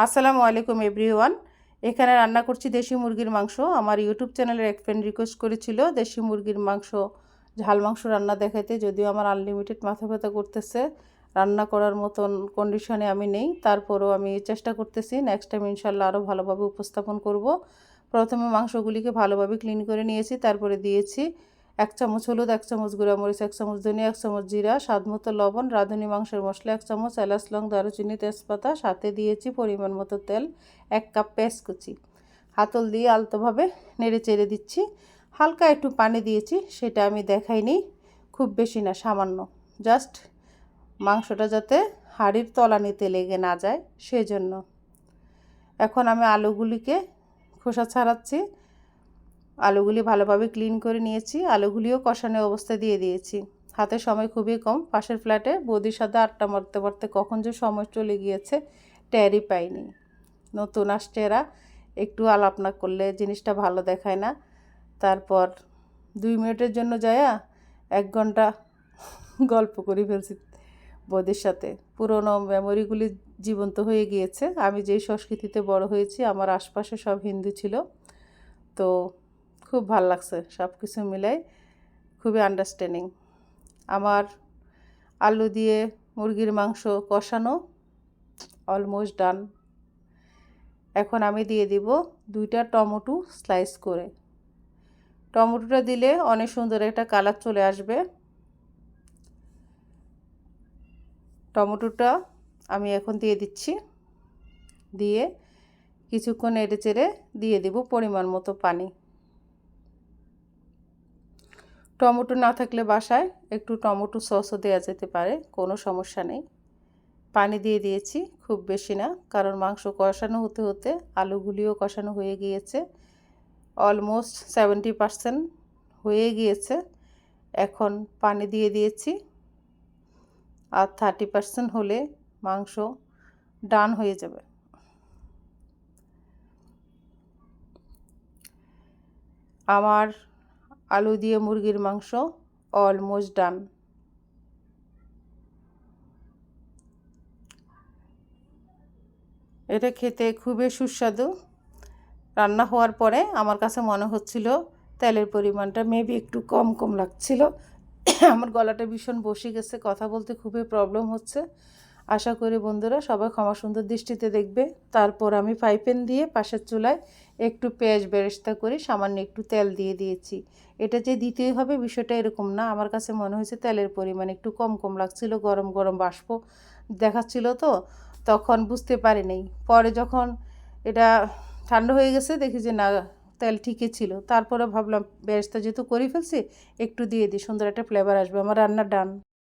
আসসালামু আলাইকুম এভরিওয়ান। এখানে রান্না করছি দেশি মুরগির মাংস। আমার ইউটিউব চ্যানেলের এক ফ্রেন্ড রিকোয়েস্ট করেছিল দেশি মুরগির মাংস, ঝাল মাংস রান্না দেখাইতে। যদিও আমার আনলিমিটেড মাথা ব্যথা করতেছে, রান্না করার মতন কন্ডিশনে আমি নেই, তারপরেও আমি চেষ্টা করতেছি। নেক্সট টাইম ইনশাল্লাহ আরও ভালোভাবে উপস্থাপন করব। প্রথমে মাংসগুলিকে ভালোভাবে ক্লিন করে নিয়েছি, তারপরে দিয়েছি 1 চামচ হলুদ, 1 চামচ গুঁড়া মরিচ, 1 চামচ ধনিয়া, 1 চামচ জিরা, স্বাদমতো লবণ, রাঁধুনি মাংসের মশলা 1 চামচ, এলাচ, লং, দারুচিনি, তেজপাতা, সাথে দিয়েছি পরিমাণ মতো তেল, 1 কাপ পেঁয়াজ কুচি। হাতল দিয়ে আলতোভাবে নেড়ে চেড়ে দিচ্ছি। হালকা একটু পানি দিয়েছি, সেটা আমি দেখাইনি, খুব বেশি না, সামান্য, জাস্ট মাংসটা যাতে হাঁড়ির তলানিতে লেগে না যায় সেজন্য। এখন আমি আলুগুলিকে খোসা ছাড়াচ্ছি। আলুগুলি ভালোভাবে ক্লিন করে নিয়েছি, আলুগুলিও কষানো অবস্থায় দিয়ে দিয়েছি। হাতে সময় খুবই কম। পাশের ফ্ল্যাটে বৌদির সাথে আড্ডা মারতে মারতে কখন যে সময় চলে গিয়েছে টেরই পাইনি। নতুন আসছে এরা, একটু আলাপ না করলে জিনিসটা ভালো দেখায় না। তারপর 2 মিনিটের জন্য যায়া 1 ঘন্টা গল্প করে ফেলছি বৌদির সাথে। পুরনো মেমোরিগুলি জীবন্ত হয়ে গিয়েছে। আমি যেই সংস্কৃতিতে বড় হয়েছি, আমার আশপাশে সব হিন্দু ছিল, তো খুব ভাল লাগছে সব কিছু মিলাই, খুবই আন্ডারস্ট্যান্ডিং। আমার আলু দিয়ে মুরগির মাংস কষানো অলমোস্ট ডান। এখন আমি দিয়ে দিব 2টা টমেটো স্লাইস করে। টমেটোটা দিলে অনেক সুন্দর একটা কালার চলে আসবে। টমেটোটা আমি এখন দিয়ে দিচ্ছি, দিয়ে কিছুক্ষণ নেড়ে চেড়ে দিয়ে দিব পরিমাণ মতো পানি। টমেটো না থাকলে বাসায় একটু টমেটো সসও দেওয়া যেতে পারে, কোনো সমস্যা নেই। পানি দিয়ে দিয়েছি, খুব বেশি না, কারণ মাংস কষানো হতে হতে আলুগুলিও কষানো হয়ে গিয়েছে। অলমোস্ট 70% হয়ে গিয়েছে। এখন পানি দিয়ে দিয়েছি, আর 30% হলে মাংস ডান হয়ে যাবে। আমার আলু দিয়ে মুরগির মাংস অলমোস্ট ডান। এটা খেতে খুবই সুস্বাদু। রান্না হওয়ার পরে আমার কাছে মনে হচ্ছিল তেলের পরিমাণটা মেবি একটু কম কম লাগছিল। আমার গলাটা ভীষণ বসে গেছে, কথা বলতে খুবই প্রবলেম হচ্ছে। আশা করি বন্ধুরা সবাই ক্ষমা সুন্দর দৃষ্টিতে দেখবে। তারপর আমি ফ্রাই প্যান দিয়ে পাশের চুলায় একটু পেঁয়াজ বেরেস্তা করে সামান্য একটু তেল দিয়ে দিয়েছি। এটা যে দিতেই হবে বিষয়টা এরকম না, আমার কাছে মনে হয়েছে তেলের পরিমাণ একটু কম কম লাগছিল, গরম গরম বাষ্প দেখাচ্ছিল, তো তখন বুঝতে পারিনি। পরে যখন এটা ঠান্ডা হয়ে গেছে দেখি যে না, তেল ঠিকই ছিল। তারপরে ভাবলাম বেরেস্তা যেহেতু করে ফেলছি, একটু দিয়ে দিই, সুন্দর একটা ফ্লেভার আসবে। আমার রান্না ডান।